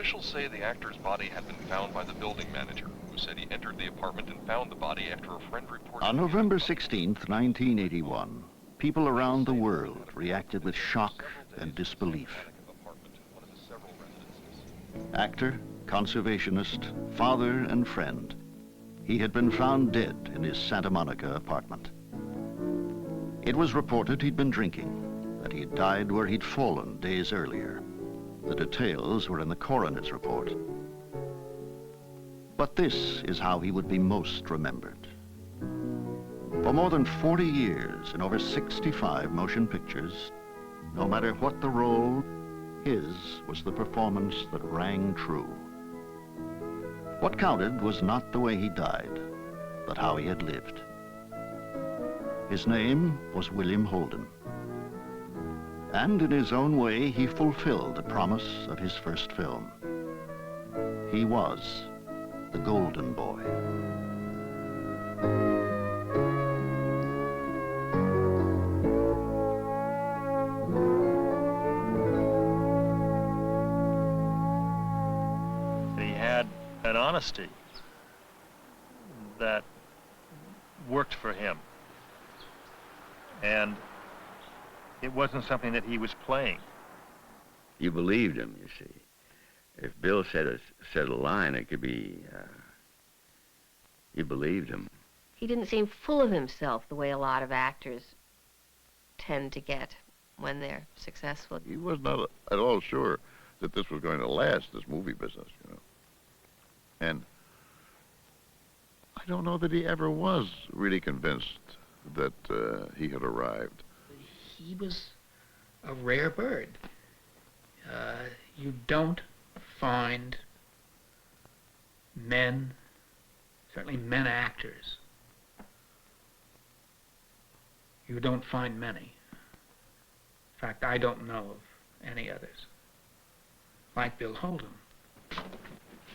Officials say the actor's body had been found by the building manager, who said he entered the apartment and found the body after a friend reported... On November 16th, 1981, people around the world reacted with shock and disbelief. Actor, conservationist, father and friend, he had been found dead in his Santa Monica apartment. It was reported he'd been drinking, that he'd died where he'd fallen days earlier. The details were in the coroner's report. But this is how he would be most remembered. For more than 40 years, in over 65 motion pictures, no matter what the role, his was the performance that rang true. What counted was not the way he died, but how he had lived. His name was William Holden. And in his own way, he fulfilled the promise of his first film. He was the Golden Boy. He had an honesty that worked for him. And it wasn't something that he was playing. You believed him, you see. If Bill said a line, it could be, you believed him. He didn't seem full of himself the way a lot of actors tend to get when they're successful. He was not at all sure that this was going to last, this movie business, you know. And I don't know that he ever was really convinced that he had arrived. He was a rare bird. You don't find men, certainly men actors. You don't find many. In fact, I don't know of any others. Like Bill Holden.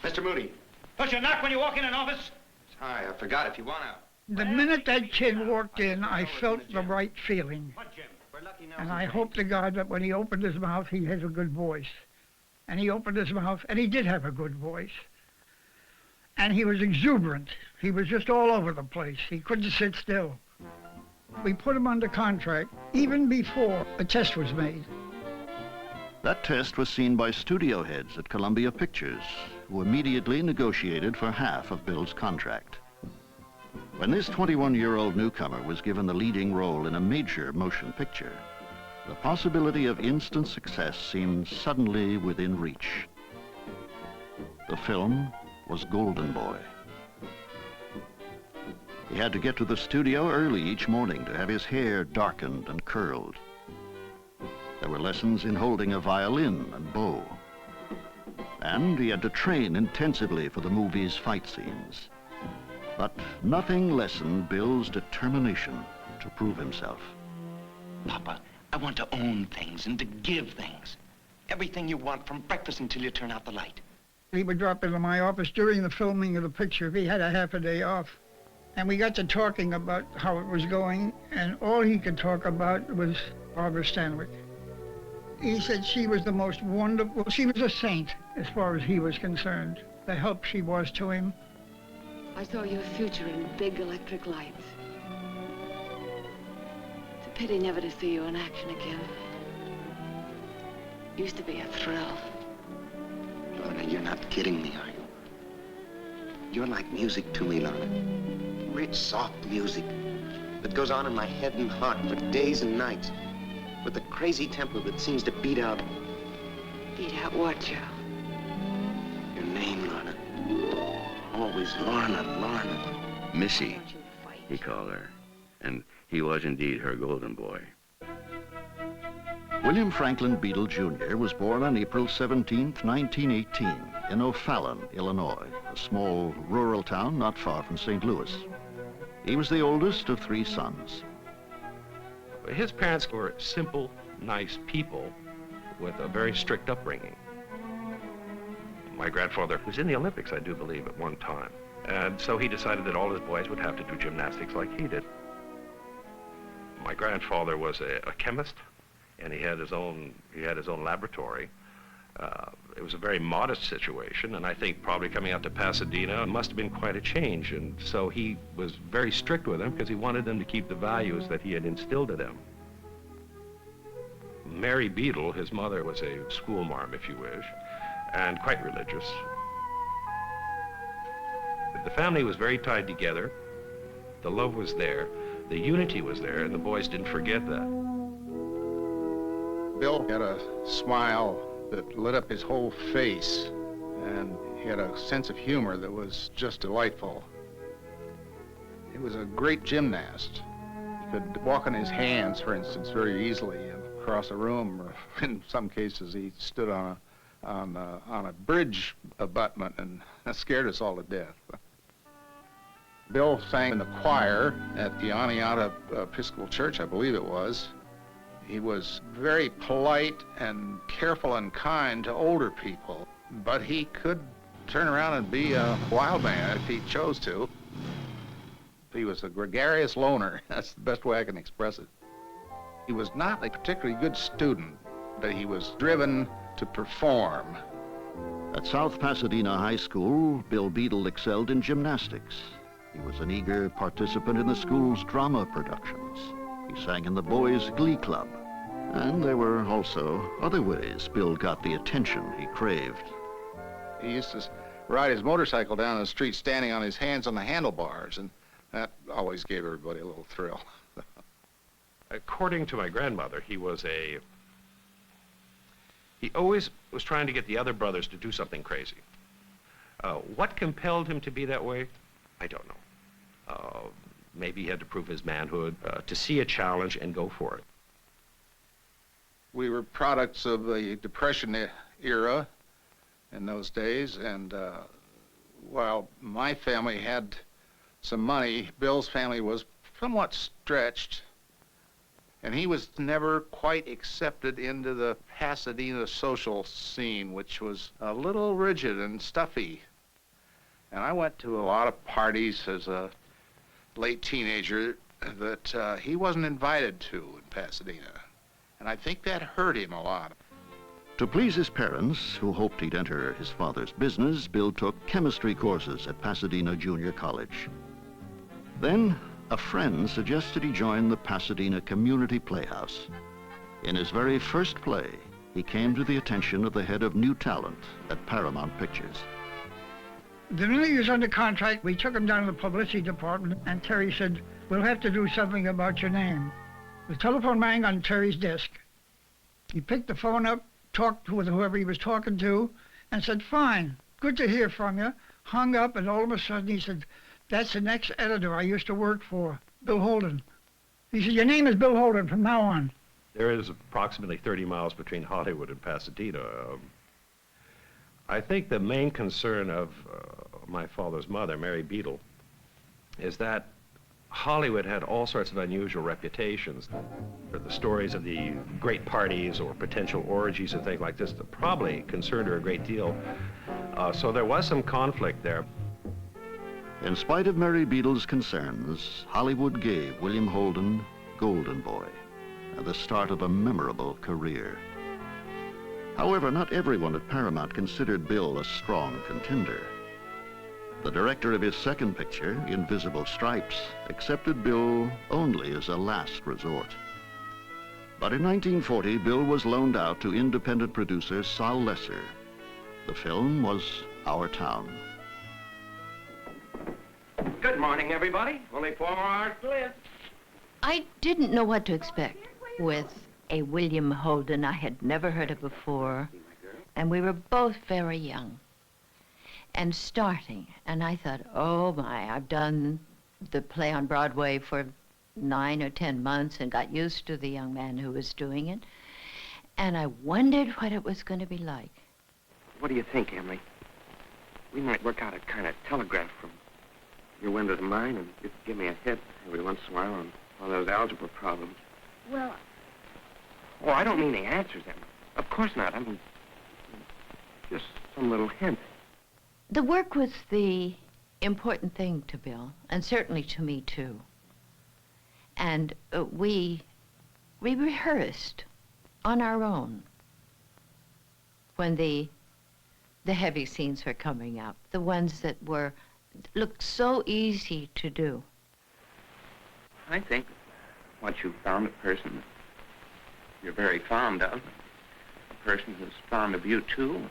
Mr. Moody. Don't you knock when you walk in an office? Sorry, I forgot if you want out. The minute that kid walked in, I felt the right feeling. And I hope to God that when he opened his mouth, he has a good voice. And he opened his mouth, and he did have a good voice. And he was exuberant. He was just all over the place. He couldn't sit still. We put him under contract even before a test was made. That test was seen by studio heads at Columbia Pictures, who immediately negotiated for half of Bill's contract. When this 21-year-old newcomer was given the leading role in a major motion picture, the possibility of instant success seemed suddenly within reach. The film was Golden Boy. He had to get to the studio early each morning to have his hair darkened and curled. There were lessons in holding a violin and bow. And he had to train intensively for the movie's fight scenes. But nothing lessened Bill's determination to prove himself. Papa, I want to own things and to give things. Everything you want from breakfast until you turn out the light. He would drop into my office during the filming of the picture if he had a half a day off. And we got to talking about how it was going, and all he could talk about was Barbara Stanwyck. He said she was the most wonderful, she was a saint as far as he was concerned. The help she was to him. I saw your future in big electric lights. It's a pity never to see you in action again. Used to be a thrill. Lorna, you're not kidding me, are you? You're like music to me, Lorna. Rich, soft music that goes on in my head and heart for days and nights with a crazy tempo that seems to beat out... Beat out what, Joe? Your name, Lorna. Always Lorna, Lorna. Missy, he called her. And he was indeed her golden boy. William Franklin Beadle, Jr. was born on April 17, 1918, in O'Fallon, Illinois, a small rural town not far from St. Louis. He was the oldest of 3 sons. His parents were simple, nice people with a very strict upbringing. My grandfather was in the Olympics, I do believe, at one time. And so he decided that all his boys would have to do gymnastics like he did. My grandfather was a chemist, and he had his own laboratory. It was a very modest situation, and I think probably coming out to Pasadena must have been quite a change. And so he was very strict with them because he wanted them to keep the values that he had instilled in them. Mary Beadle, his mother, was a schoolmarm, if you wish, and quite religious. The family was very tied together. The love was there. The unity was there, and the boys didn't forget that. Bill had a smile that lit up his whole face, and he had a sense of humor that was just delightful. He was a great gymnast. He could walk on his hands, for instance, very easily across a room, or in some cases he stood on a bridge abutment and scared us all to death. Bill sang in the choir at the Aniata Episcopal Church, I believe it was. He was very polite and careful and kind to older people, but he could turn around and be a wild man if he chose to. He was a gregarious loner. That's the best way I can express it. He was not a particularly good student, but he was driven to perform. At South Pasadena High School, Bill Beadle excelled in gymnastics. He was an eager participant in the school's drama productions. He sang in the boys' glee club. And there were also other ways Bill got the attention he craved. He used to ride his motorcycle down the street standing on his hands on the handlebars, and that always gave everybody a little thrill. According to my grandmother, he always was trying to get the other brothers to do something crazy. What compelled him to be that way? I don't know. Maybe he had to prove his manhood, to see a challenge and go for it. We were products of the Depression era in those days, and while my family had some money, Bill's family was somewhat stretched, and he was never quite accepted into the Pasadena social scene, which was a little rigid and stuffy. And I went to a lot of parties as a late teenager that he wasn't invited to in Pasadena. And I think that hurt him a lot. To please his parents, who hoped he'd enter his father's business, Bill took chemistry courses at Pasadena Junior College. Then, a friend suggested he join the Pasadena Community Playhouse. In his very first play, he came to the attention of the head of new talent at Paramount Pictures. The minute he was under contract, we took him down to the publicity department, and Terry said, "We'll have to do something about your name." The telephone rang on Terry's desk. He picked the phone up, talked with whoever he was talking to, and said, "Fine, good to hear from you." Hung up, and all of a sudden he said, "That's the next editor I used to work for, Bill Holden." He said, "Your name is Bill Holden from now on." There is approximately 30 miles between Hollywood and Pasadena. I think the main concern of my father's mother, Mary Beadle, is that Hollywood had all sorts of unusual reputations. For the stories of the great parties or potential orgies and things like this that probably concerned her a great deal. So there was some conflict there. In spite of Mary Beadle's concerns, Hollywood gave William Holden Golden Boy and the start of a memorable career. However, not everyone at Paramount considered Bill a strong contender. The director of his second picture, Invisible Stripes, accepted Bill only as a last resort. But in 1940, Bill was loaned out to independent producer Sol Lesser. The film was Our Town. Good morning, everybody. Only 4 more hours to live. I didn't know what to expect with a William Holden I had never heard of before, and we were both very young and starting. And I thought, oh my, I've done the play on Broadway for 9 or 10 months and got used to the young man who was doing it. And I wondered what it was going to be like. What do you think, Emily? We might work out a kind of telegraph from your window to mine, and you give me a hit every once in a while on all those algebra problems. Well... Oh, I don't mean the answers, Emily. Of course not. I mean, just some little hint. The work was the important thing to Bill, and certainly to me, too. And we rehearsed on our own. when the heavy scenes were coming up, the ones that looked so easy to do. I think once you've found a person you're very fond of, a person who's fond of you too,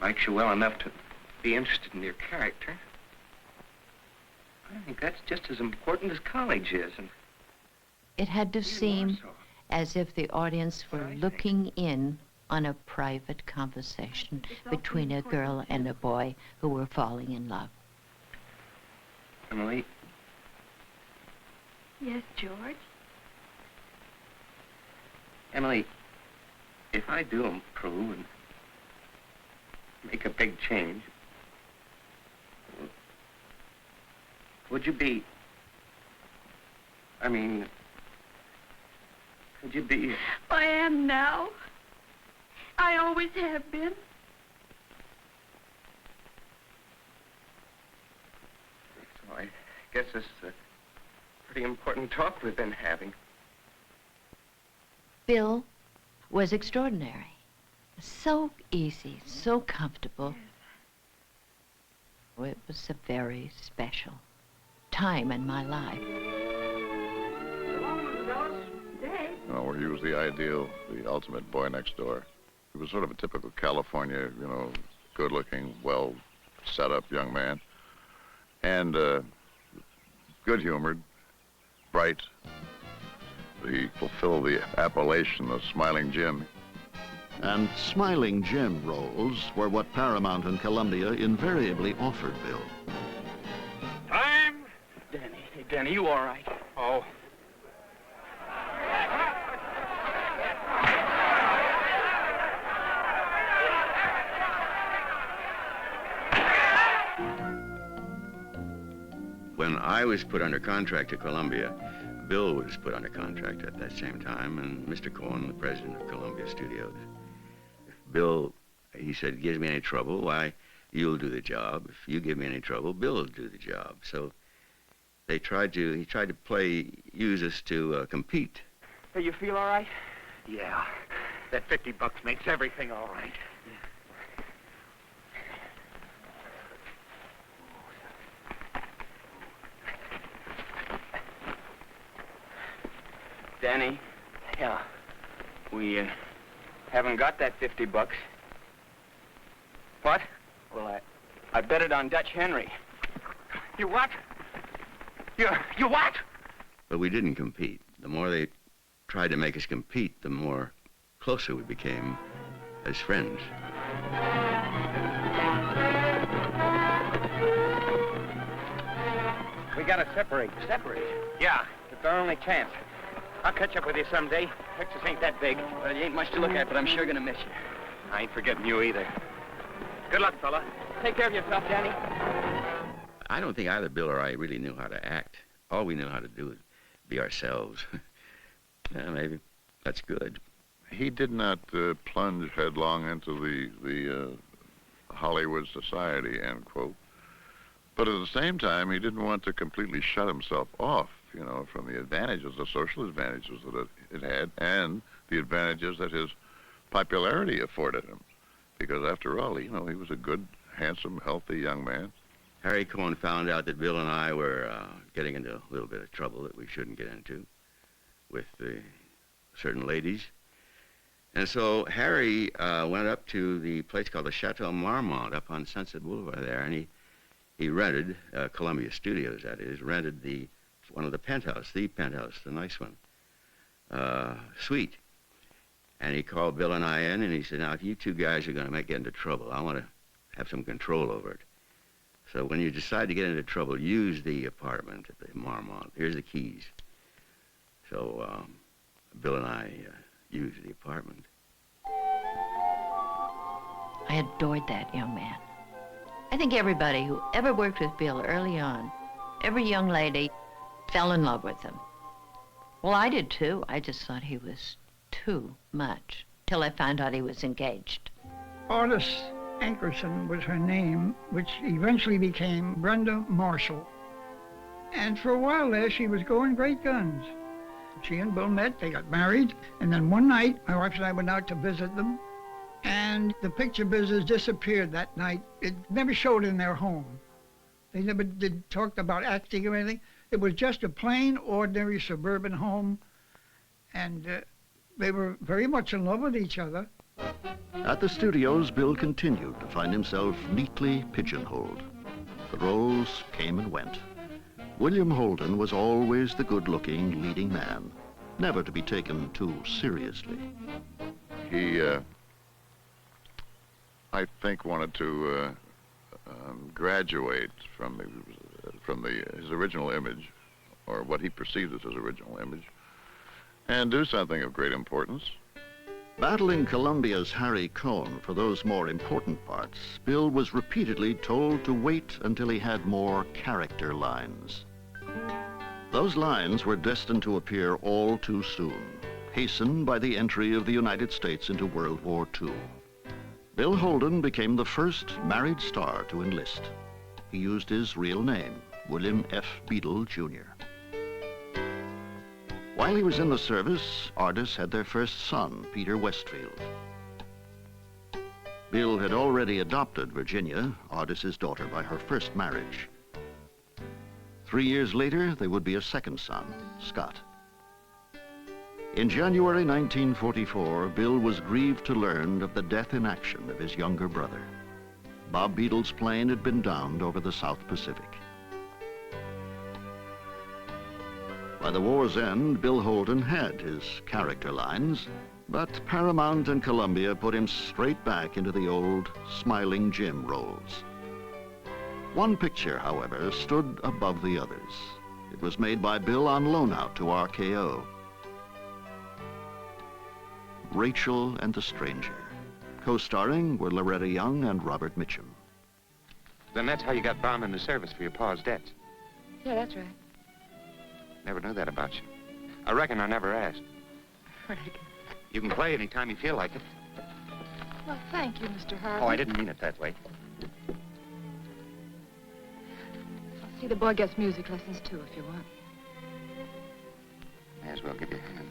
likes you well enough to be interested in your character, I think that's just as important as college is. And it had to seem as if the audience were looking in on a private conversation between a girl and a boy who were falling in love. Emily? Yes, George? Emily, if I do improve and make a big change, would you be... I mean, could you be... I am now. I always have been. So I guess this is a pretty important talk we've been having. Bill was extraordinary. So easy, so comfortable. It was a very special time in my life. You know, where he was the ideal, the ultimate boy next door. He was sort of a typical California, you know, good-looking, well-set-up young man. And good-humored, bright. He fulfilled the appellation of Smiling Jim. And Smiling Jim roles were what Paramount and Columbia invariably offered Bill. Time! Danny. Hey, Danny, you all right? Oh. When I was put under contract to Columbia, Bill was put under contract at that same time, and Mr. Cohen, the president of Columbia Studios. If Bill, he said, gives me any trouble, why, you'll do the job. If you give me any trouble, Bill will do the job. So he tried to use us to compete. Hey, you feel all right? Yeah. That $50 makes everything all right. Danny? Yeah. We haven't got that $50. What? Well, I bet it on Dutch Henry. You what? You what? But we didn't compete. The more they tried to make us compete, the more closer we became as friends. We gotta separate. Separate? Yeah, it's our only chance. I'll catch up with you someday. Texas ain't that big. Well, you ain't much to look at, but I'm sure gonna miss you. I ain't forgetting you either. Good luck, fella. Take care of yourself, Danny. I don't think either Bill or I really knew how to act. All we knew how to do is be ourselves. Yeah, maybe that's good. He did not plunge headlong into the Hollywood society, end quote. But at the same time, he didn't want to completely shut himself off, you know, from the advantages, the social advantages that it had, and the advantages that his popularity afforded him. Because after all, you know, he was a good, handsome, healthy young man. Harry Cohen found out that Bill and I were getting into a little bit of trouble that we shouldn't get into with certain ladies. And so Harry went up to the place called the Chateau Marmont up on Sunset Boulevard there, and he rented, Columbia Studios that is, rented one of the penthouse, the nice one, suite. And he called Bill and I in, and he said, now, if you two guys are going to get into trouble, I want to have some control over it. So when you decide to get into trouble, use the apartment at the Marmont. Here's the keys. So Bill and I used the apartment. I adored that young man. I think everybody who ever worked with Bill early on, every young lady fell in love with him. Well, I did too. I just thought he was too much, till I found out he was engaged. Artis Ankerson was her name, which eventually became Brenda Marshall. And for a while there, she was going great guns. She and Bill met, they got married, and then one night, my wife and I went out to visit them, And the picture business disappeared that night. It never showed in their home. They never did talk about acting or anything. It was just a plain, ordinary suburban home, and they were very much in love with each other. At the studios, Bill continued to find himself neatly pigeonholed. The roles came and went. William Holden was always the good-looking leading man, never to be taken too seriously. He, I think, wanted to graduate from his original image, or what he perceived as his original image, and do something of great importance. Battling Columbia's Harry Cohn for those more important parts, Bill was repeatedly told to wait until he had more character lines. Those lines were destined to appear all too soon, hastened by the entry of the United States into World War II. Bill Holden became the first married star to enlist. He used his real name, William F. Beadle, Jr. While he was in the service, artists had their first son, Peter Westfield. Bill had already adopted Virginia, Ardis's daughter by her first marriage. 3 years later, there would be a second son, Scott. In January 1944, Bill was grieved to learn of the death in action of his younger brother. Bob Beadle's plane had been downed over the South Pacific. By the war's end, Bill Holden had his character lines, but Paramount and Columbia put him straight back into the old Smiling Jim roles. One picture, however, stood above the others. It was made by Bill on loan out to RKO. Rachel and the Stranger. Co-starring were Loretta Young and Robert Mitchum. Then that's how you got bound in the service for your pa's debts. Yeah, that's right. Never knew that about you. I reckon I never asked. You can play anytime you feel like it. Well, thank you, Mr. Harvey. Oh, I didn't mean it that way. I'll see the boy gets music lessons, too, if you want. May as well give you a hand.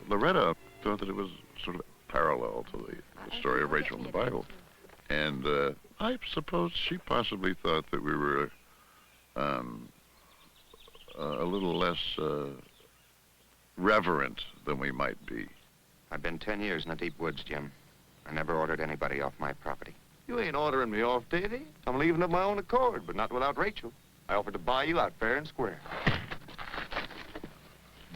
Loretta thought that it was sort of parallel to the story of Rachel in the Bible. And I suppose she possibly thought that we were a little less reverent than we might be. I've been 10 years in the deep woods, Jim. I never ordered anybody off my property. You ain't ordering me off, Daddy. I'm leaving of my own accord, but not without Rachel. I offered to buy you out fair and square.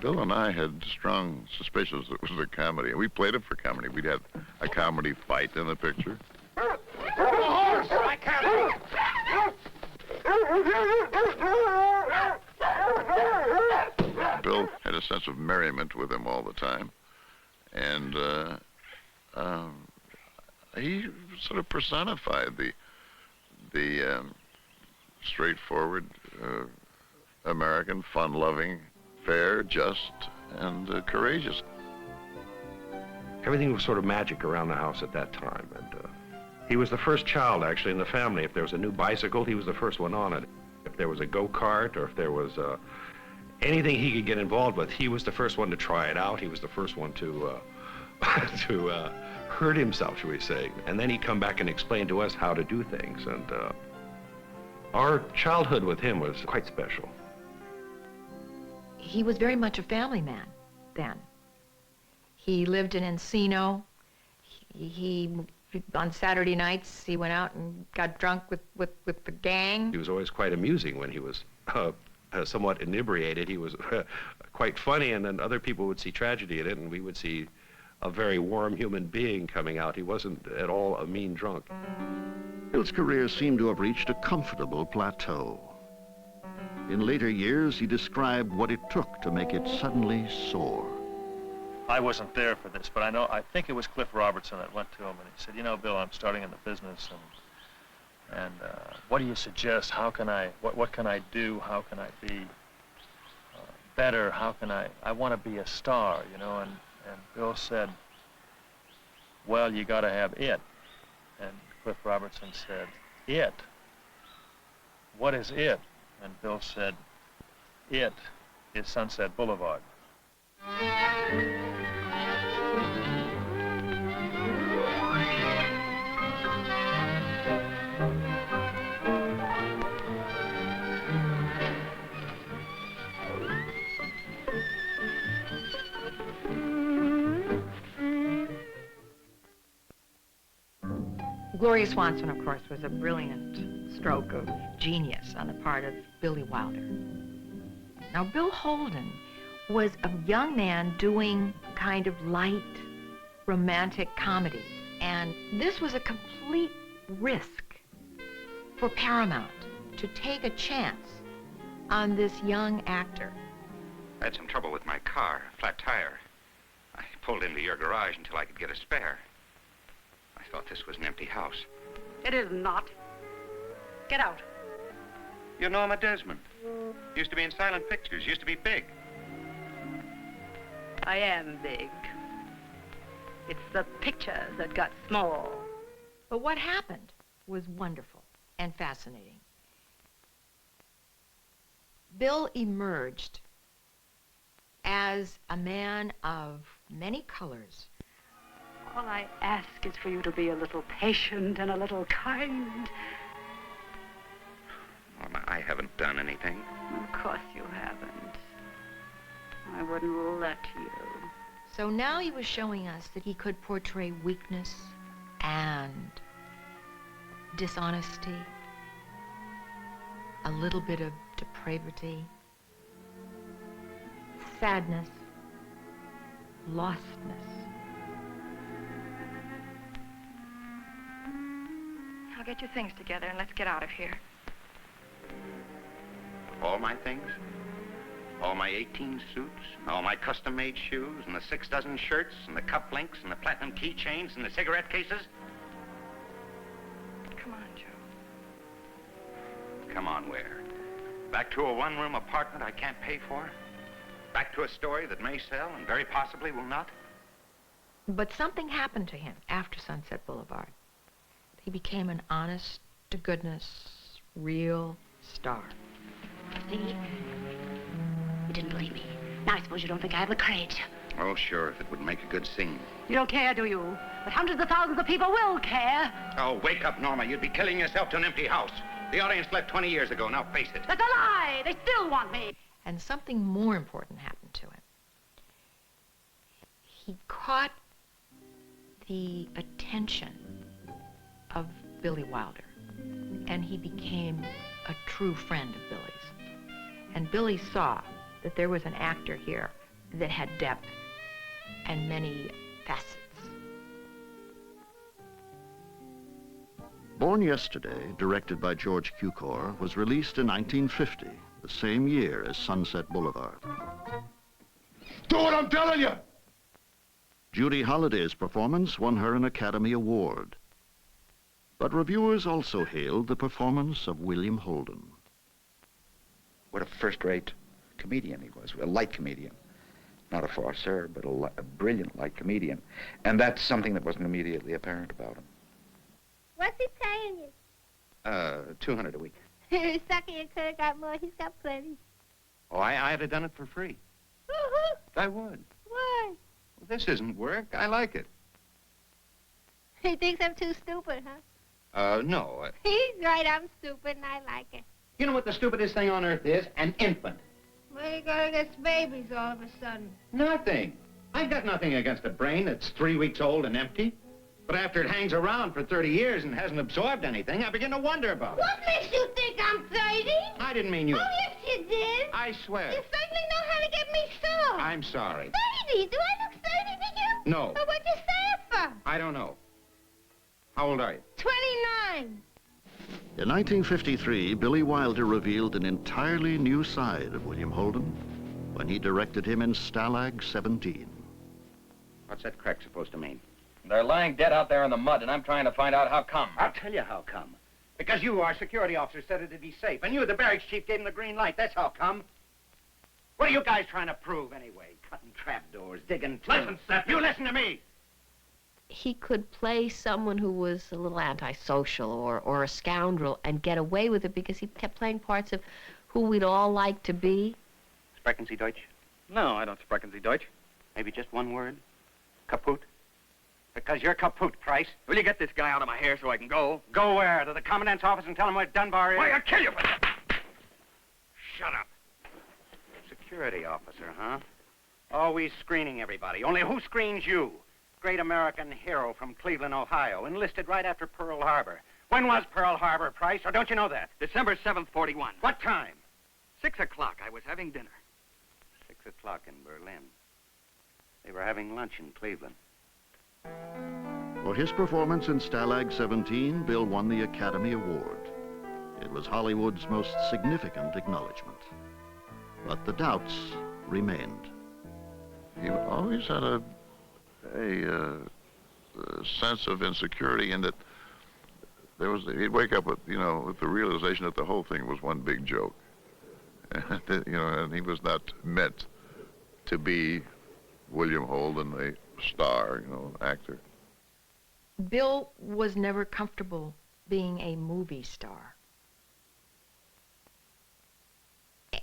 Bill and I had strong suspicions that it was a comedy. We played it for comedy. We'd had a comedy fight in the picture. The horse! I can't! Bill had a sense of merriment with him all the time. And he sort of personified the straightforward American, fun-loving, fair, just, and courageous. Everything was sort of magic around the house at that time. And he was the first child, actually, in the family. If there was a new bicycle, he was the first one on it. If there was a go-kart, or if there was anything he could get involved with, he was the first one to try it out. He was the first one to hurt himself, shall we say. And then he'd come back and explain to us how to do things. And our childhood with him was quite special. He was very much a family man then. He lived in Encino. He on Saturday nights, he went out and got drunk with the gang. He was always quite amusing when he was somewhat inebriated. He was quite funny, and then other people would see tragedy in it, and we would see a very warm human being coming out. He wasn't at all a mean drunk. Bill's career seemed to have reached a comfortable plateau. In later years, he described what it took to make it suddenly soar. I wasn't there for this, but I think it was Cliff Robertson that went to him and he said, you know, Bill, I'm starting in the business and what do you suggest? How can what can I do? How can I be better? How can I want to be a star, you know? And Bill said, well, you got to have it. And Cliff Robertson said, it? What is it? And Bill said, it is Sunset Boulevard. Gloria Swanson, of course, was a brilliant stroke of genius on the part of Billy Wilder. Now, Bill Holden was a young man doing kind of light, romantic comedy. And this was a complete risk for Paramount to take a chance on this young actor. I had some trouble with my car, a flat tire. I pulled into your garage until I could get a spare. I thought this was an empty house. It is not. Get out. You're Norma Desmond. Used to be in silent pictures, used to be big. I am big. It's the pictures that got small. But what happened was wonderful and fascinating. Bill emerged as a man of many colors. All I ask is for you to be a little patient and a little kind. Norma, I haven't done anything. Of course you haven't. I wouldn't let you. So now he was showing us that he could portray weakness and dishonesty, a little bit of depravity, sadness, lostness. Now get your things together and let's get out of here. All my things? All my 18 suits, all my custom-made shoes, and the 6 dozen shirts, and the cufflinks, and the platinum keychains, and the cigarette cases? Come on, Joe. Come on, where? Back to a one-room apartment I can't pay for? Back to a story that may sell and very possibly will not? But something happened to him after Sunset Boulevard. He became an honest-to-goodness, real star. See? You didn't believe me. Now I suppose you don't think I have the courage. Oh, sure, if it would make a good scene. You don't care, do you? But hundreds of thousands of people will care. Oh, wake up, Norma. You'd be killing yourself to an empty house. The audience left 20 years ago. Now face it. That's a lie. They still want me. And something more important happened to him. He caught the attention of Billy Wilder, and he became a true friend of Billy's. And Billy saw that there was an actor here that had depth and many facets. Born Yesterday, directed by George Cukor, was released in 1950, the same year as Sunset Boulevard. Do what I'm telling you! Judy Holliday's performance won her an Academy Award. But reviewers also hailed the performance of William Holden. What a first-rate comedian he was, a light comedian. Not a farceur, but a brilliant light comedian. And that's something that wasn't immediately apparent about him. What's he paying you? $200 a week. Sucky could have got more. He's got plenty. Oh, I'd have done it for free. Woo-hoo. I would. Why? Well, this isn't work. I like it. He thinks I'm too stupid, huh? No. He's right. I'm stupid, and I like it. You know what the stupidest thing on earth is? An infant. Where are you going against babies all of a sudden? Nothing. I've got nothing against a brain that's 3 weeks old and empty. But after it hangs around for 30 years and hasn't absorbed anything, I begin to wonder about it. What makes you think I'm 30? I didn't mean you. Oh, yes, you did. I swear. You certainly know how to get me sore. I'm sorry. 30? Do I look 30 to you? No. Well, what'd you say it for? I don't know. How old are you? 29. In 1953, Billy Wilder revealed an entirely new side of William Holden when he directed him in Stalag 17. What's that crack supposed to mean? They're lying dead out there in the mud, and I'm trying to find out how come. I'll tell you how come. Because you, our security officer, said it'd be safe, and you, the barracks chief, gave him the green light. That's how come. What are you guys trying to prove, anyway? Cutting trapdoors, digging... Listen, Seth, you listen to me! He could play someone who was a little antisocial or a scoundrel and get away with it because he kept playing parts of who we'd all like to be. Sprechen Sie Deutsch? No, I don't sprechen Sie Deutsch. Maybe just one word? Kaput? Because you're kaput, Price. Will you get this guy out of my hair so I can go? Go where? To the commandant's office and tell him where Dunbar is? Why, I'll kill you for that! Shut up. Security officer, huh? Always screening everybody. Only who screens you? great American hero from Cleveland, Ohio, enlisted right after Pearl Harbor. When was Pearl Harbor, Price, or don't you know that? December 7th, 41. What time? 6 o'clock. I was having dinner. 6 o'clock in Berlin. They were having lunch in Cleveland. For his performance in Stalag 17, Bill won the Academy Award. It was Hollywood's most significant acknowledgement. But the doubts remained. He always had a sense of insecurity in that he'd wake up with, with the realization that the whole thing was one big joke. And he was not meant to be William Holden, the star, actor. Bill was never comfortable being a movie star.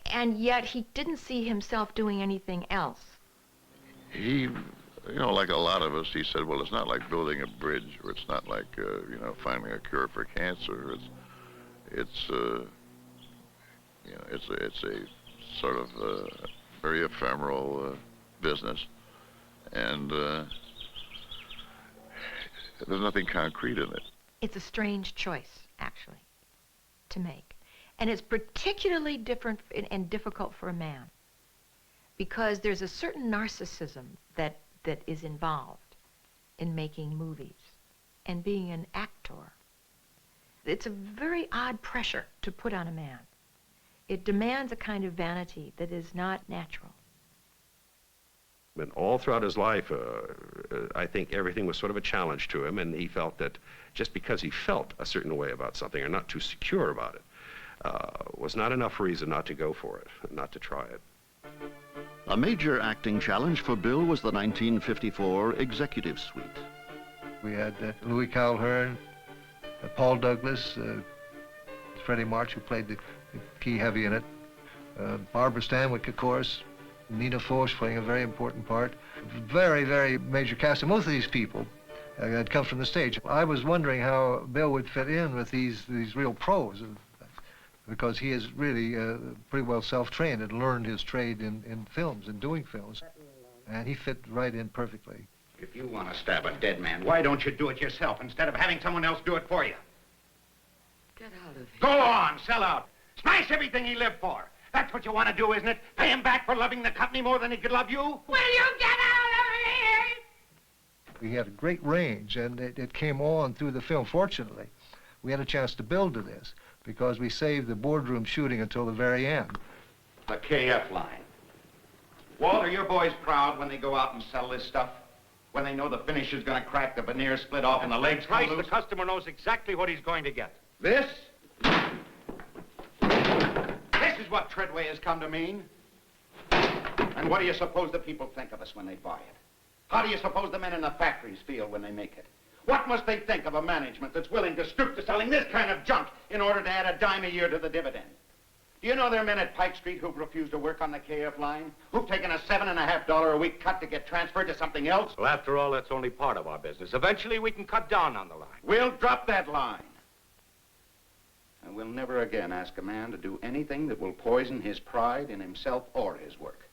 And yet he didn't see himself doing anything else. He, like a lot of us, he said, well, it's not like building a bridge, or it's not like, finding a cure for cancer. It's a sort of very ephemeral business, and there's nothing concrete in it. It's a strange choice, actually, to make. And it's particularly different and difficult for a man, because there's a certain narcissism that is involved in making movies and being an actor. It's a very odd pressure to put on a man. It demands a kind of vanity that is not natural. And all throughout his life, I think everything was sort of a challenge to him, and he felt that just because he felt a certain way about something or not too secure about it was not enough reason not to go for it, not to try it. A major acting challenge for Bill was the 1954 Executive Suite. We had Louis Calhern, Paul Douglas, Freddie March, who played the key heavy in it, Barbara Stanwyck, of course, Nina Foch playing a very important part. Very, very major cast, and most of these people had come from the stage. I was wondering how Bill would fit in with these real pros, because he is really pretty well self-trained and learned his trade in films and doing films, and he fit right in perfectly. If you want to stab a dead man, why don't you do it yourself instead of having someone else do it for you? Get out of here. Go on, sell out. Smash everything he lived for. That's what you want to do, isn't it? Pay him back for loving the company more than he could love you? Will you get out of here? He had a great range, and it came on through the film. Fortunately, we had a chance to build to this, because we saved the boardroom shooting until the very end. The KF line. Walt, are your boys proud when they go out and sell this stuff? When they know the finish is going to crack, the veneer split off, and the legs come loose? The customer knows exactly what he's going to get. This is what Treadway has come to mean. And what do you suppose the people think of us when they buy it? How do you suppose the men in the factories feel when they make it? What must they think of a management that's willing to stoop to selling this kind of junk in order to add a dime a year to the dividend? Do you know there are men at Pike Street who've refused to work on the KF line? Who've taken a $7.50 a week cut to get transferred to something else? Well, after all, that's only part of our business. Eventually, we can cut down on the line. We'll drop that line. And we'll never again ask a man to do anything that will poison his pride in himself or his work.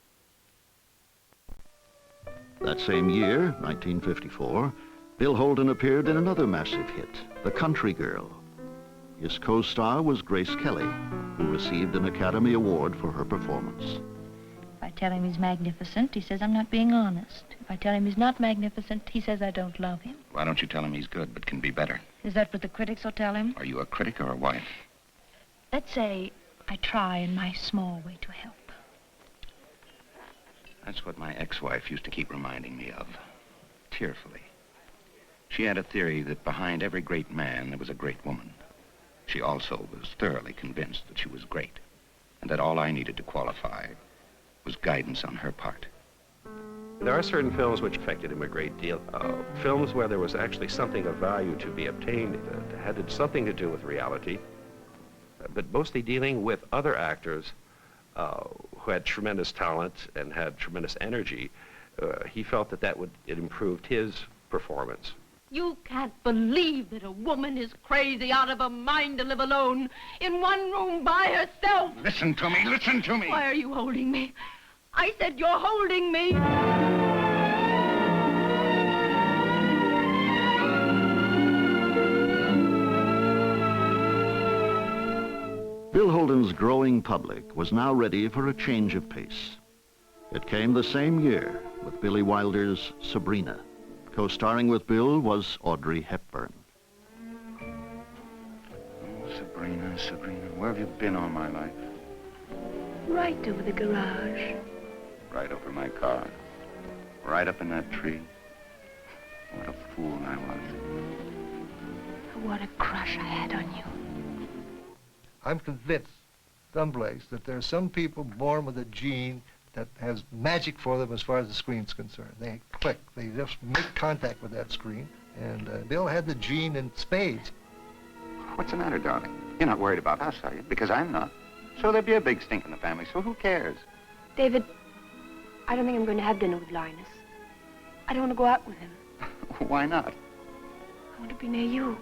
That same year, 1954, Bill Holden appeared in another massive hit, The Country Girl. His co-star was Grace Kelly, who received an Academy Award for her performance. If I tell him he's magnificent, he says I'm not being honest. If I tell him he's not magnificent, he says I don't love him. Why don't you tell him he's good, but can be better? Is that what the critics will tell him? Are you a critic or a wife? Let's say I try in my small way to help. That's what my ex-wife used to keep reminding me of, tearfully. She had a theory that behind every great man, there was a great woman. She also was thoroughly convinced that she was great, and that all I needed to qualify was guidance on her part. There are certain films which affected him a great deal. Films where there was actually something of value to be obtained that had something to do with reality, but mostly dealing with other actors who had tremendous talent and had tremendous energy. He felt that it improved his performance. You can't believe that a woman is crazy out of her mind to live alone in one room by herself. Listen to me, listen to me. Why are you holding me? I said you're holding me. Holden's growing public was now ready for a change of pace. It came the same year with Billy Wilder's Sabrina. Co-starring with Bill was Audrey Hepburn. Oh, Sabrina, Sabrina, where have you been all my life? Right over the garage. Right over my car. Right up in that tree. What a fool I was. What a crush I had on you. I'm convinced, someplace, that there are some people born with a gene that has magic for them as far as the screen's concerned. They click. They just make contact with that screen. And Bill had the gene in spades. What's the matter, darling? You're not worried about us, are you? Because I'm not. So there'll be a big stink in the family, so who cares? David, I don't think I'm going to have dinner with Linus. I don't want to go out with him. Why not? I want to be near you.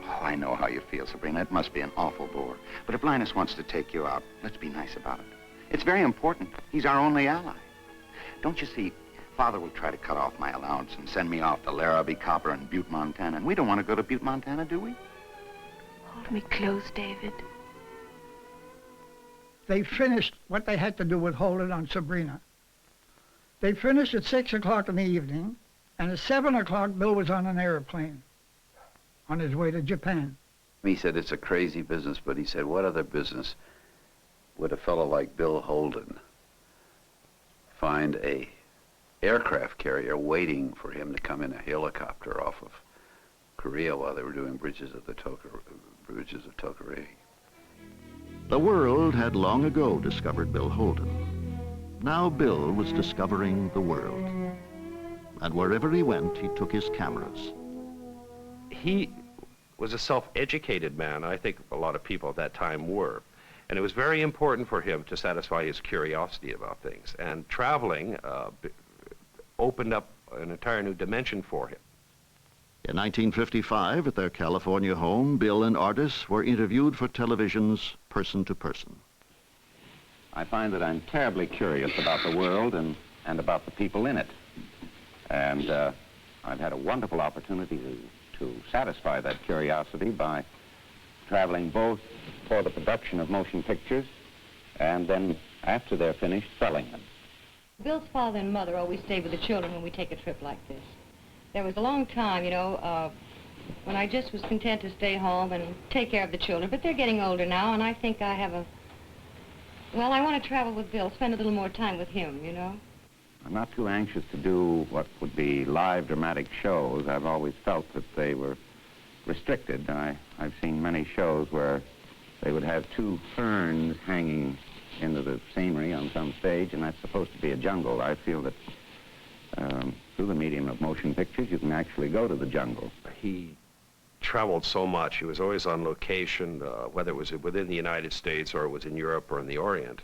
Oh, I know how you feel, Sabrina. It must be an awful bore. But if Linus wants to take you out, let's be nice about it. It's very important. He's our only ally. Don't you see, Father will try to cut off my allowance and send me off to Larrabee Copper in Butte, Montana. And we don't want to go to Butte, Montana, do we? Hold me close, David. They finished what they had to do with Holden on Sabrina. They finished at 6 o'clock in the evening, and at 7 o'clock, Bill was on an airplane on his way to Japan. He said it's a crazy business, but he said, what other business would a fellow like Bill Holden find a aircraft carrier waiting for him to come in a helicopter off of Korea while they were doing bridges of Tokarev. The world had long ago discovered Bill Holden. Now Bill was discovering the world. And wherever he went, he took his cameras. He was a self-educated man. I think a lot of people at that time were. And it was very important for him to satisfy his curiosity about things. And traveling opened up an entire new dimension for him. In 1955, at their California home, Bill and artists were interviewed for television's Person to Person. I find that I'm terribly curious about the world and about the people in it. And I've had a wonderful opportunity to satisfy that curiosity by traveling both for the production of motion pictures and then, after they're finished, selling them. Bill's father and mother always stay with the children when we take a trip like this. There was a long time, you know, when I just was content to stay home and take care of the children, but they're getting older now, and I think I have well, I want to travel with Bill, spend a little more time with him, you know. I'm not too anxious to do what would be live dramatic shows. I've always felt that they were restricted. I've seen many shows where they would have two ferns hanging into the scenery on some stage, and that's supposed to be a jungle. I feel that through the medium of motion pictures, you can actually go to the jungle. He traveled so much. He was always on location, whether it was within the United States or it was in Europe or in the Orient.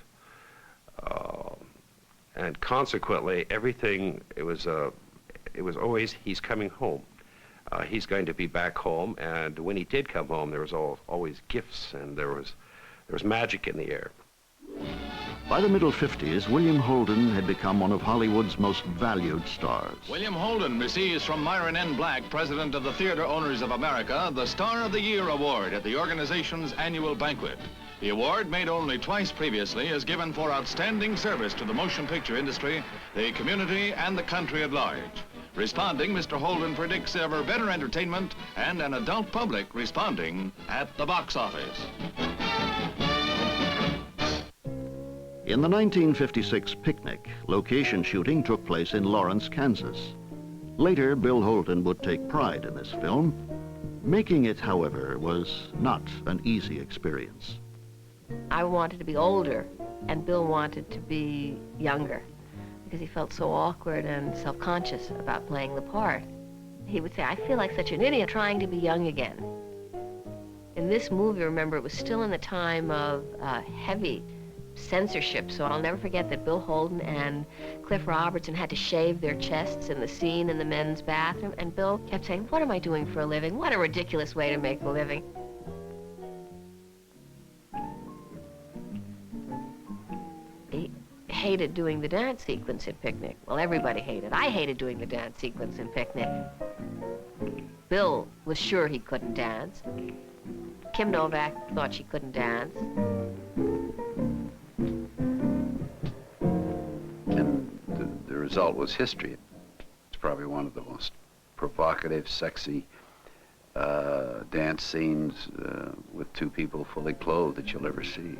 And consequently, everything, it was always, he's coming home. He's going to be back home, and when he did come home, there was always gifts, and there was magic in the air. By the middle 50s, William Holden had become one of Hollywood's most valued stars. William Holden receives from Myron N. Black, president of the Theater Owners of America, the Star of the Year award at the organization's annual banquet. The award, made only twice previously, is given for outstanding service to the motion picture industry, the community, and the country at large. Responding, Mr. Holden predicts ever better entertainment and an adult public responding at the box office. In the 1956 picnic, location shooting took place in Lawrence, Kansas. Later, Bill Holden would take pride in this film. Making it, however, was not an easy experience. I wanted to be older, and Bill wanted to be younger, because he felt so awkward and self-conscious about playing the part. He would say, I feel like such an idiot trying to be young again. In this movie, remember, it was still in the time of heavy censorship, so I'll never forget that Bill Holden and Cliff Robertson had to shave their chests in the scene in the men's bathroom, and Bill kept saying, what am I doing for a living? What a ridiculous way to make a living. He hated doing the dance sequence in Picnic. Well, everybody hated. I hated doing the dance sequence in Picnic. Bill was sure he couldn't dance. Kim Novak thought she couldn't dance. result was history. It's probably one of the most provocative, sexy dance scenes with two people fully clothed that you'll ever see.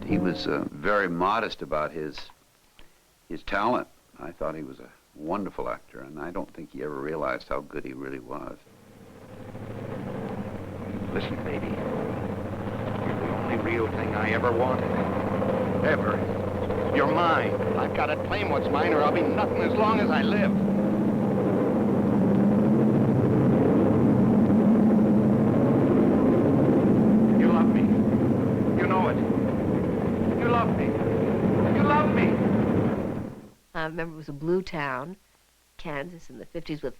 He was very modest about his talent. I thought he was a wonderful actor, and I don't think he ever realized how good he really was. Listen, baby. You're the only real thing I ever wanted. Ever. You're mine. I've got to claim what's mine, or I'll be nothing as long as I live. You love me. You know it. You love me. You love me. I remember it was a blue town, Kansas, in the 50s, with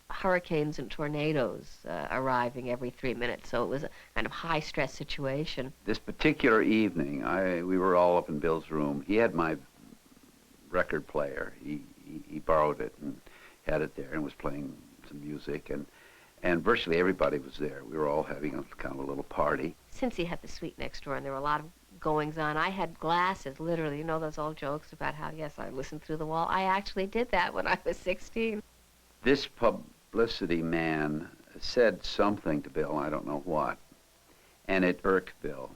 hurricanes and tornadoes arriving every 3 minutes. So it was a kind of high-stress situation. This particular evening, we were all up in Bill's room. He had my record player. He borrowed it and had it there and was playing some music, and virtually everybody was there. We were all having a kind of a little party. Since he had the suite next door and there were a lot of goings on, I had glasses, literally. You know those old jokes about how, yes, I listened through the wall? I actually did that when I was 16. This publicity man said something to Bill, I don't know what, and it irked Bill.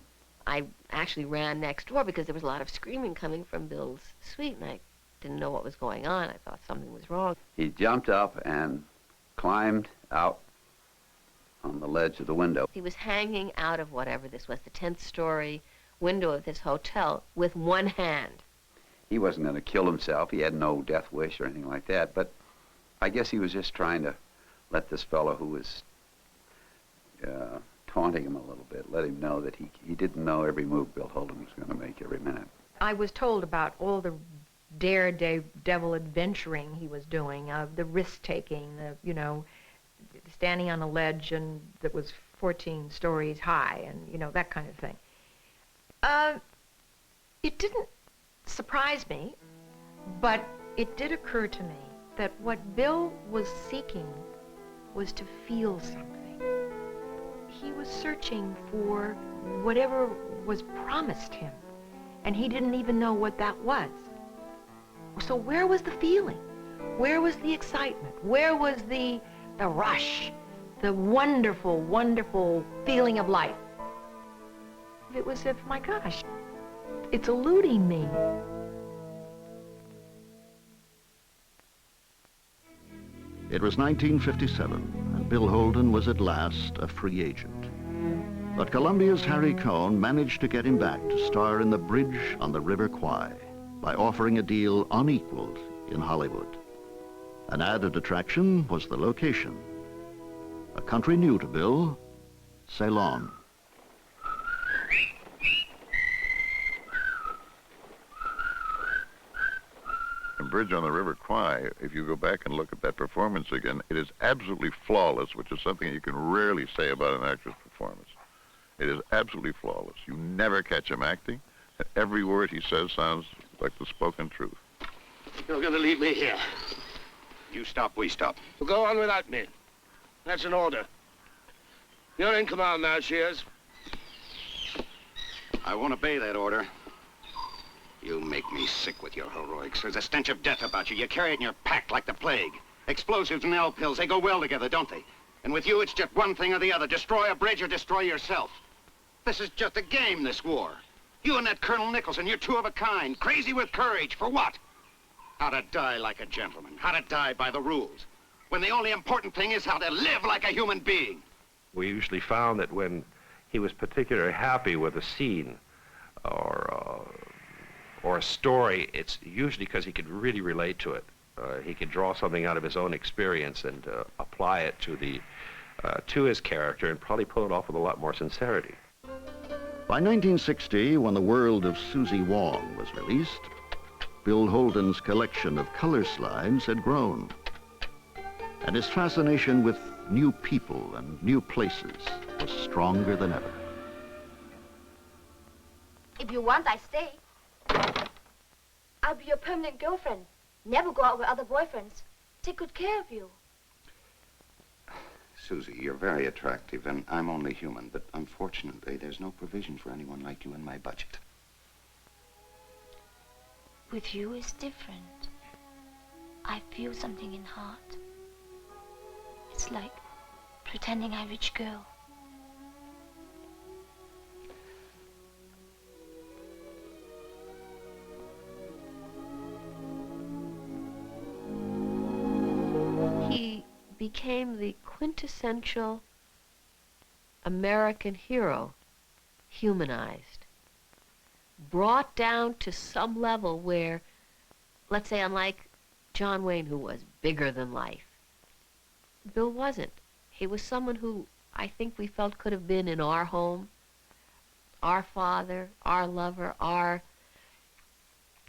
I actually ran next door because there was a lot of screaming coming from Bill's suite, and I didn't know what was going on. I thought something was wrong. He jumped up and climbed out on the ledge of the window. He was hanging out of whatever this was, the 10th story window of this hotel, with one hand. He wasn't going to kill himself. He had no death wish or anything like that, but I guess he was just trying to let this fellow who was taunting him a little bit, let him know that he didn't know every move Bill Holden was going to make every minute. I was told about all the daredevil adventuring he was doing, the risk-taking, standing on a ledge and that was 14 stories high, and, that kind of thing. It didn't surprise me, but it did occur to me that what Bill was seeking was to feel something. He was searching for whatever was promised him, and he didn't even know what that was. So where was the feeling? Where was the excitement? Where was the rush? The wonderful, wonderful feeling of life? It was if, my gosh, it's eluding me. It was 1957, and Bill Holden was at last a free agent. But Columbia's Harry Cohn managed to get him back to star in The Bridge on the River Kwai by offering a deal unequaled in Hollywood. An added attraction was the location. A country new to Bill, Ceylon. Bridge on the River Kwai, if you go back and look at that performance again, it is absolutely flawless, which is something you can rarely say about an actor's performance. It is absolutely flawless. You never catch him acting. Every word he says sounds like the spoken truth. You're going to leave me here. You stop, we stop. Well, go on without me. That's an order. You're in command now, Shears. I won't obey that order. You make me sick with your heroics. There's a stench of death about you. You carry it in your pack like the plague. Explosives and L pills, they go well together, don't they? And with you, it's just one thing or the other. Destroy a bridge or destroy yourself. This is just a game, this war. You and that Colonel Nicholson, you're two of a kind. Crazy with courage. For what? How to die like a gentleman. How to die by the rules. When the only important thing is how to live like a human being. We usually found that when he was particularly happy with a scene or a story, it's usually because he could really relate to it. He could draw something out of his own experience and apply it to his character and probably pull it off with a lot more sincerity. By 1960, when The World of Susie Wong was released, Bill Holden's collection of color slides had grown, and his fascination with new people and new places was stronger than ever. If you want, I stay. I'll be your permanent girlfriend. Never go out with other boyfriends. Take good care of you. Susie, you're very attractive, and I'm only human, but unfortunately, there's no provision for anyone like you in my budget. With you is different. I feel something in heart. It's like pretending I'm a rich girl. He became the quintessential American hero, humanized, brought down to some level where, let's say, unlike John Wayne, who was bigger than life, Bill wasn't. He was someone who I think we felt could have been in our home, our father, our lover, our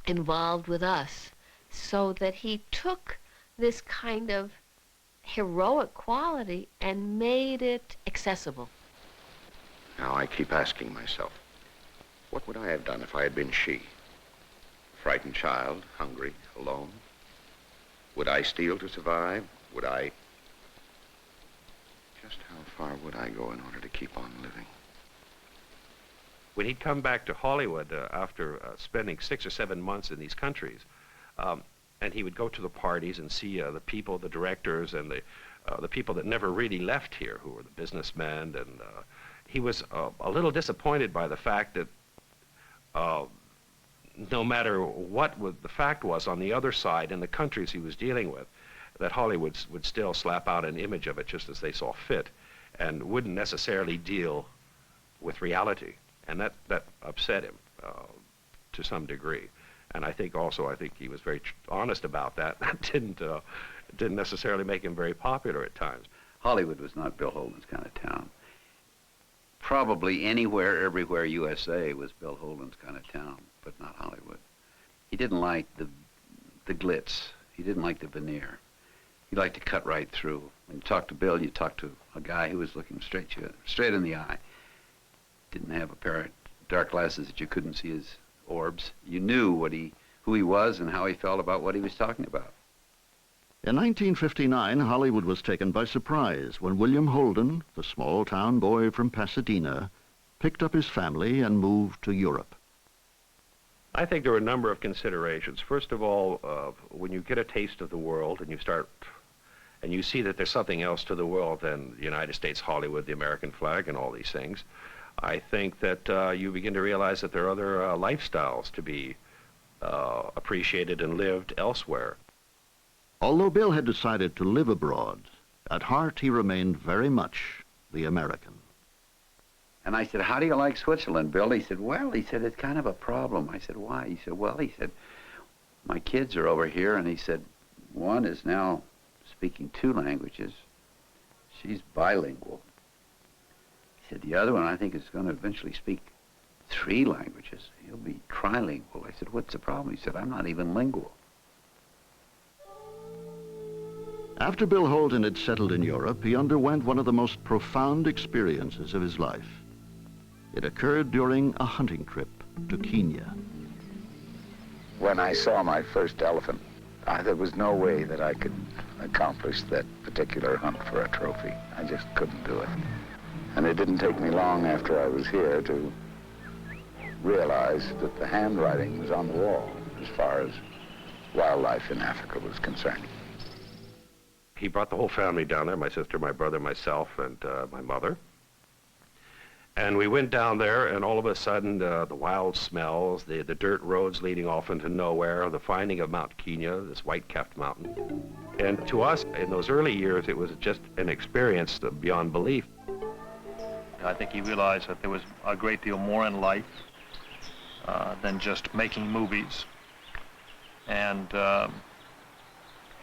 involved with us, so that he took this kind of heroic quality and made it accessible. Now, I keep asking myself, what would I have done if I had been she? Frightened child, hungry, alone? Would I steal to survive? Would I... Just how far would I go in order to keep on living? When he'd come back to Hollywood after spending 6 or 7 months in these countries, and he would go to the parties and see the people, the directors, and the people that never really left here, who were the businessmen, and he was a little disappointed by the fact that no matter what the fact was on the other side in the countries he was dealing with, that Hollywood would still slap out an image of it just as they saw fit and wouldn't necessarily deal with reality. And that upset him to some degree. And I think he was very honest about that. That didn't necessarily make him very popular at times. Hollywood was not Bill Holden's kind of town. Probably anywhere, everywhere USA was Bill Holden's kind of town, but not Hollywood. He didn't like the glitz. He didn't like the veneer. He liked to cut right through. When you talk to Bill, you talk to a guy who was looking straight in the eye. Didn't have a pair of dark glasses that you couldn't see his orbs. You knew who he was and how he felt about what he was talking about. In 1959, Hollywood was taken by surprise when William Holden, the small-town boy from Pasadena, picked up his family and moved to Europe. I think there were a number of considerations. First of all, when you get a taste of the world and you see that there's something else to the world than the United States, Hollywood, the American flag, and all these things, I think that you begin to realize that there are other lifestyles to be appreciated and lived elsewhere. Although Bill had decided to live abroad, at heart he remained very much the American. And I said, how do you like Switzerland, Bill? He said, well, it's kind of a problem. I said, why? He said, my kids are over here, and he said, one is now speaking 2 languages. She's bilingual. He said, the other one, I think, is going to eventually speak 3 languages. He'll be trilingual. I said, what's the problem? He said, I'm not even lingual. After Bill Holden had settled in Europe, he underwent one of the most profound experiences of his life. It occurred during a hunting trip to Kenya. When I saw my first elephant, there was no way that I could accomplish that particular hunt for a trophy. I just couldn't do it. And it didn't take me long after I was here to realize that the handwriting was on the wall as far as wildlife in Africa was concerned. He brought the whole family down there, my sister, my brother, myself, and my mother. And we went down there, and all of a sudden, the wild smells, the dirt roads leading off into nowhere, the finding of Mount Kenya, this white-capped mountain. And to us, in those early years, it was just an experience beyond belief. I think he realized that there was a great deal more in life than just making movies. And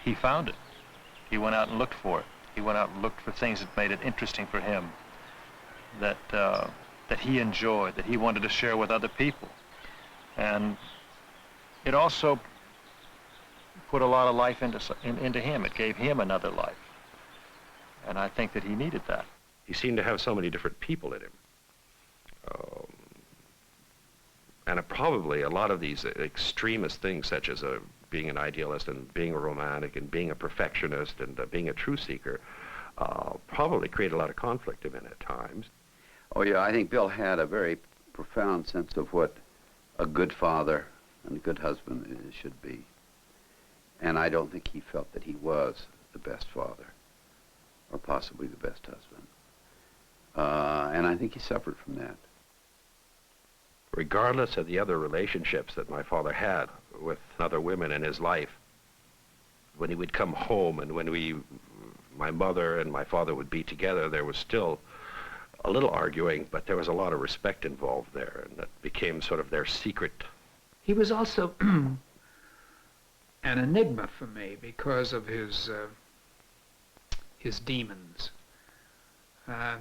he found it. He went out and looked for it. He went out and looked for things that made it interesting for him, that he enjoyed, that he wanted to share with other people. And it also put a lot of life into him. It gave him another life. And I think that he needed that. He seemed to have so many different people in him. And probably a lot of these extremist things, such as being an idealist and being a romantic and being a perfectionist and being a truth seeker, probably created a lot of conflict in it at times. Oh, yeah, I think Bill had a very profound sense of what a good father and a good husband should be. And I don't think he felt that he was the best father, or possibly the best husband. And I think he suffered from that. Regardless of the other relationships that my father had with other women in his life, when he would come home and when my mother and my father would be together, there was still a little arguing, but there was a lot of respect involved there, and that became sort of their secret. He was also an enigma for me because of his demons. I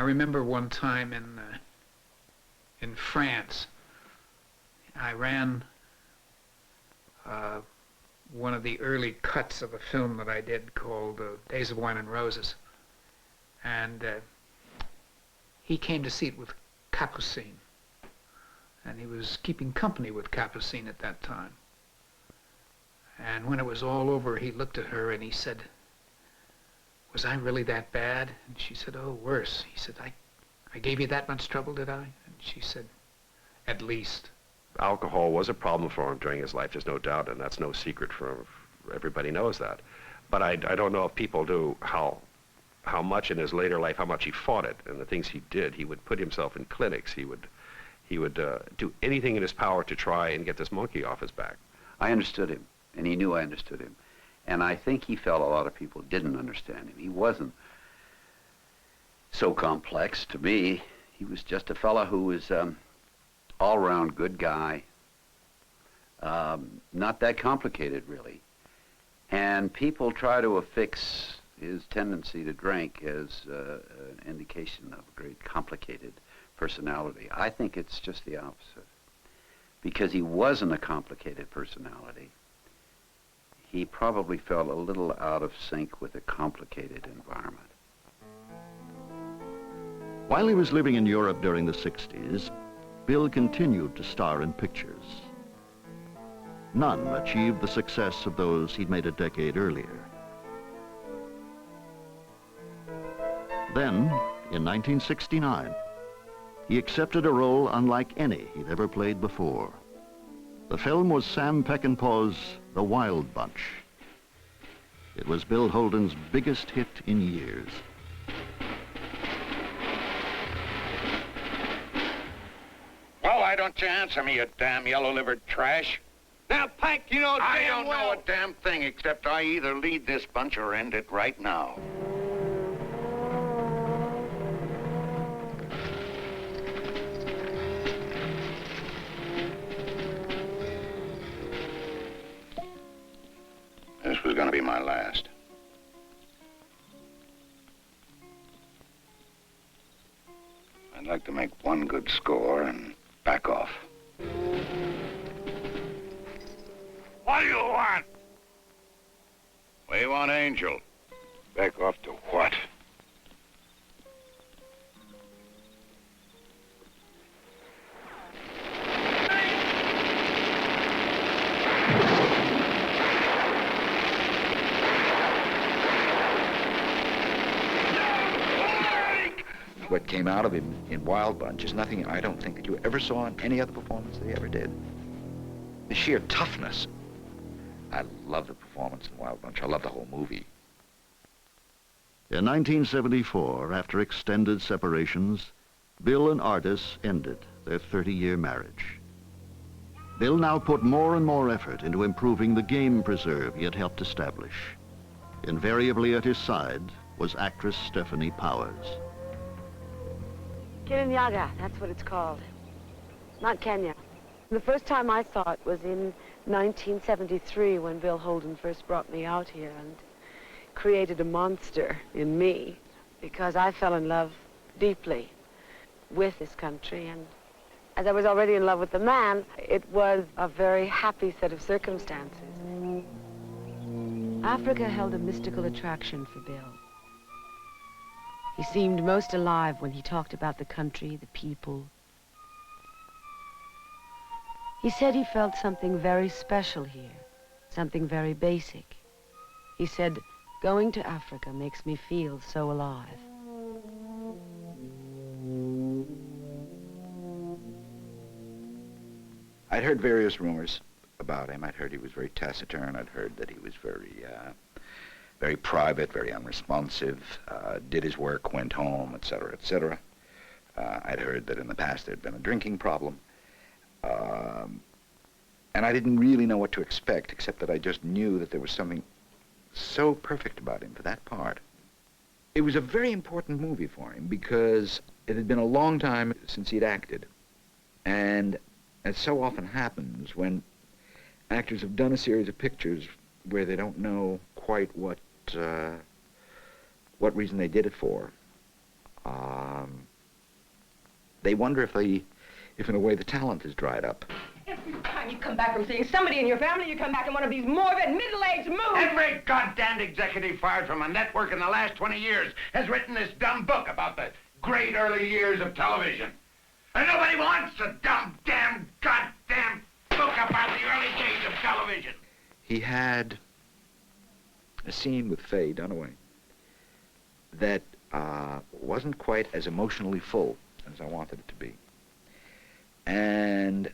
remember one time in France, I ran one of the early cuts of a film that I did called Days of Wine and Roses. And he came to see it with Capucine. And he was keeping company with Capucine at that time. And when it was all over, he looked at her and he said, "Was I really that bad?" And she said, "Oh, worse." He said, I gave you that much trouble, did I?" And she said, "At least." Alcohol was a problem for him during his life, there's no doubt, and that's no secret everybody knows that. But I don't know if people do how much in his later life, how much he fought it, and the things he did. He would put himself in clinics. He would do anything in his power to try and get this monkey off his back. I understood him, and he knew I understood him. And I think he felt a lot of people didn't understand him. He wasn't so complex to me. He was just a fellow who was all-around good guy, not that complicated, really. And people try to affix his tendency to drink as an indication of a great complicated personality. I think it's just the opposite. Because he wasn't a complicated personality, he probably felt a little out of sync with a complicated environment. While he was living in Europe during the 60s, Bill continued to star in pictures. None achieved the success of those he'd made a decade earlier. Then, in 1969, he accepted a role unlike any he'd ever played before. The film was Sam Peckinpah's The Wild Bunch. It was Bill Holden's biggest hit in years. Well, why don't you answer me, you damn yellow-livered trash? Now, Pike, you know I damn don't well. know a damn thing except I either lead this bunch or end it right now. This was going to be my last. I'd like to make one good score and back off. What do you want? We want Angel. Back off to what? What came out of him in Wild Bunch is nothing I don't think that you ever saw in any other performance that he ever did. The sheer toughness. I love the performance in Wild Bunch. I love the whole movie. In 1974, after extended separations, Bill and Ardis ended their 30-year marriage. Bill now put more and more effort into improving the game preserve he had helped establish. Invariably at his side was actress Stephanie Powers. Kirinyaga, that's what it's called. Not Kenya. The first time I saw it was in 1973 when Bill Holden first brought me out here and created a monster in me because I fell in love deeply with this country, and as I was already in love with the man, it was a very happy set of circumstances. Africa held a mystical attraction for Bill. He seemed most alive when he talked about the country, the people. He said he felt something very special here, something very basic. He said Going to Africa makes me feel so alive. I'd heard various rumors about him. I'd heard he was very taciturn. I'd heard that he was very private, very unresponsive, did his work, went home, etc., etc. I'd heard that in the past there'd been a drinking problem. And I didn't really know what to expect, except that I just knew that there was something so perfect about him for that part. It was a very important movie for him because it had been a long time since he'd acted. And as so often happens when actors have done a series of pictures where they don't know quite what reason they did it for, they wonder if in a way the talent has dried up. Every time you come back from seeing somebody in your family, you come back in one of these morbid, middle-aged moods. Every goddamned executive fired from a network in the last 20 years has written this dumb book about the great early years of television. And nobody wants a dumb, damn, goddamn book about the early days of television. He had a scene with Faye Dunaway that wasn't quite as emotionally full as I wanted it to be. And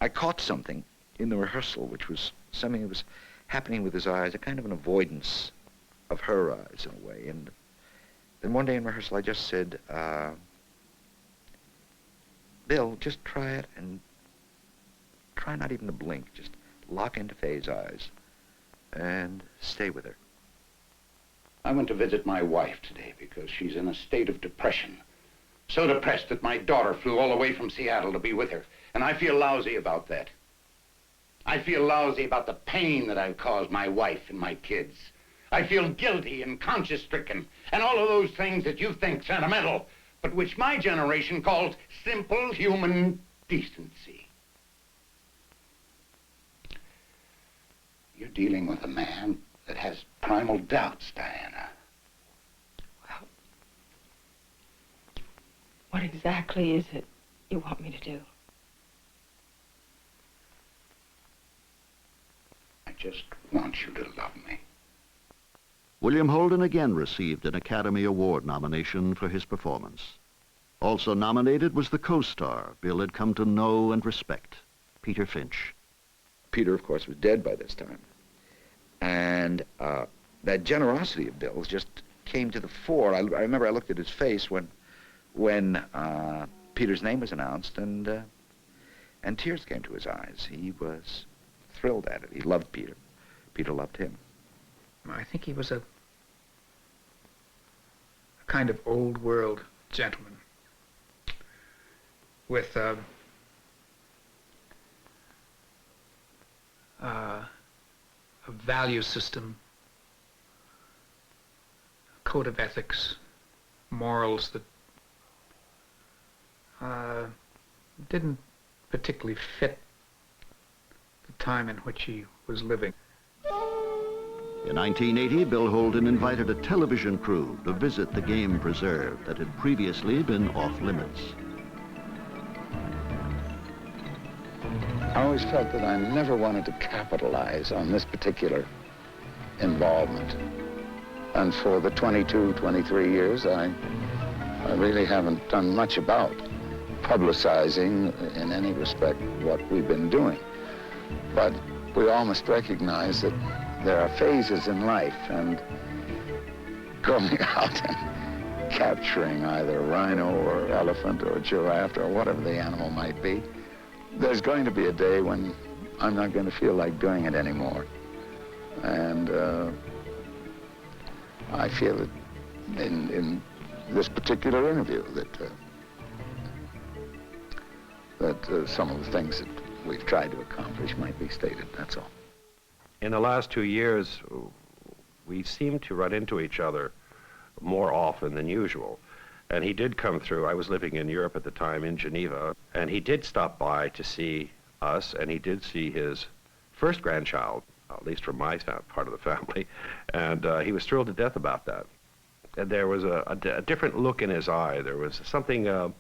I caught something in the rehearsal, which was something that was happening with his eyes, a kind of an avoidance of her eyes in a way. And then one day in rehearsal, I just said, Bill, just try it and try not even to blink. Just lock into Faye's eyes and stay with her. I went to visit my wife today because she's in a state of depression. So depressed that my daughter flew all the way from Seattle to be with her. And I feel lousy about that. I feel lousy about the pain that I've caused my wife and my kids. I feel guilty and conscience-stricken, and all of those things that you think sentimental, but which my generation calls simple human decency. You're dealing with a man that has primal doubts, Diana. Well, what exactly is it you want me to do? I just want you to love me. William Holden again received an Academy Award nomination for his performance. Also nominated was the co-star Bill had come to know and respect, Peter Finch. Peter, of course, was dead by this time. And that generosity of Bill's just came to the fore. I remember I looked at his face when Peter's name was announced, and tears came to his eyes. He was thrilled at it. He loved Peter. Peter loved him. I think he was a kind of old-world gentleman with a value system, a code of ethics, morals that didn't particularly fit the time in which he was living. In 1980, Bill Holden invited a television crew to visit the game preserve that had previously been off limits. I always felt that I never wanted to capitalize on this particular involvement. And for the 22, 23 years, I really haven't done much about publicizing in any respect what we've been doing. But we all must recognize that there are phases in life, and going out and capturing either a rhino or elephant or a giraffe or whatever the animal might be, there's going to be a day when I'm not going to feel like doing it anymore. And I feel that in this particular interview that some of the things that we've tried to accomplish might be stated, that's all. In the last 2 years, we seemed to run into each other more often than usual. And he did come through. I was living in Europe at the time, in Geneva, and he did stop by to see us, and he did see his first grandchild, at least from my part of the family, and he was thrilled to death about that. And there was a different look in his eye. There was something,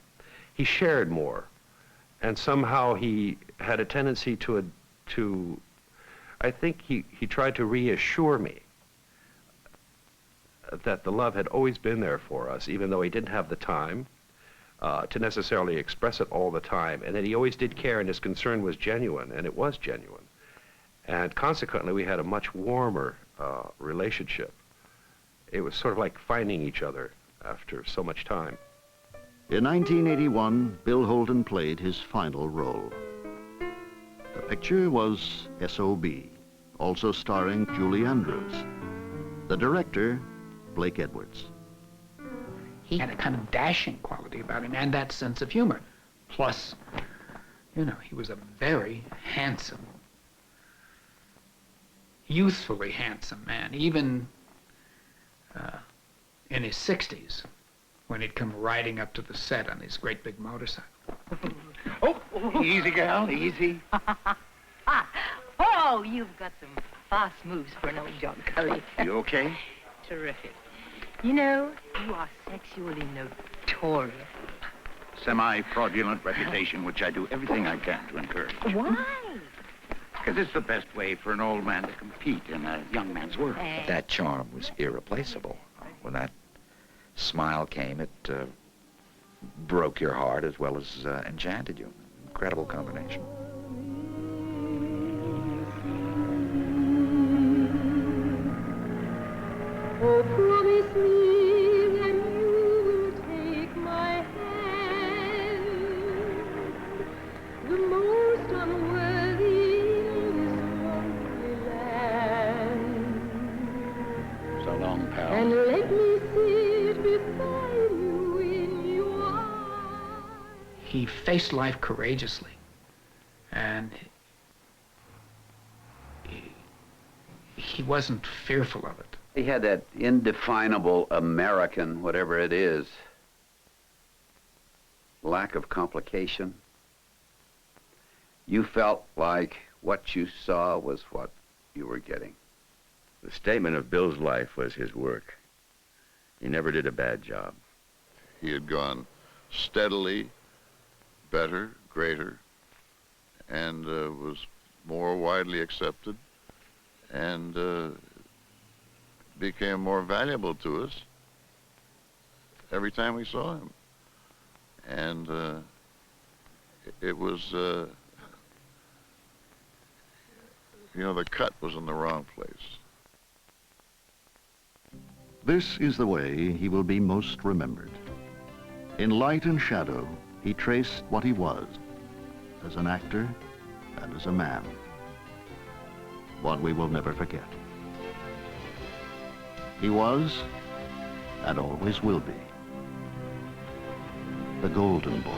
he shared more, and somehow he had a tendency to I think he tried to reassure me that the love had always been there for us, even though he didn't have the time to necessarily express it all the time, and that he always did care and his concern was genuine, and it was genuine. And consequently, we had a much warmer relationship. It was sort of like finding each other after so much time. In 1981, Bill Holden played his final role. The picture was S.O.B., also starring Julie Andrews. The director, Blake Edwards. He had a kind of dashing quality about him and that sense of humor. Plus, you know, he was a very handsome, youthfully handsome man, even in his 60s, when he'd come riding up to the set on his great big motorcycle. Oh, easy, gal, easy. Oh, you've got some fast moves for an old John Cully. You okay? Terrific. You know, you are sexually notorious. Semi-fraudulent reputation, which I do everything I can to encourage. Why? Because it's the best way for an old man to compete in a young man's world. But that charm was irreplaceable. When that smile came, it broke your heart as well as enchanted you. Incredible combination. Oh, promise me that you will take my hand, the most unworthy in this lonely land. So long, pal. And let me sit beside you in your arms. He faced life courageously, and he wasn't fearful of it. He had that indefinable American, whatever it is, lack of complication. You felt like what you saw was what you were getting. The statement of Bill's life was his work. He never did a bad job. He had gone steadily better, greater, and was more widely accepted, and became more valuable to us every time we saw him. And it was, you know, the cut was in the wrong place. This is the way he will be most remembered. In light and shadow, he traced what he was, as an actor and as a man. One we will never forget. He was, and always will be, the Golden Boy.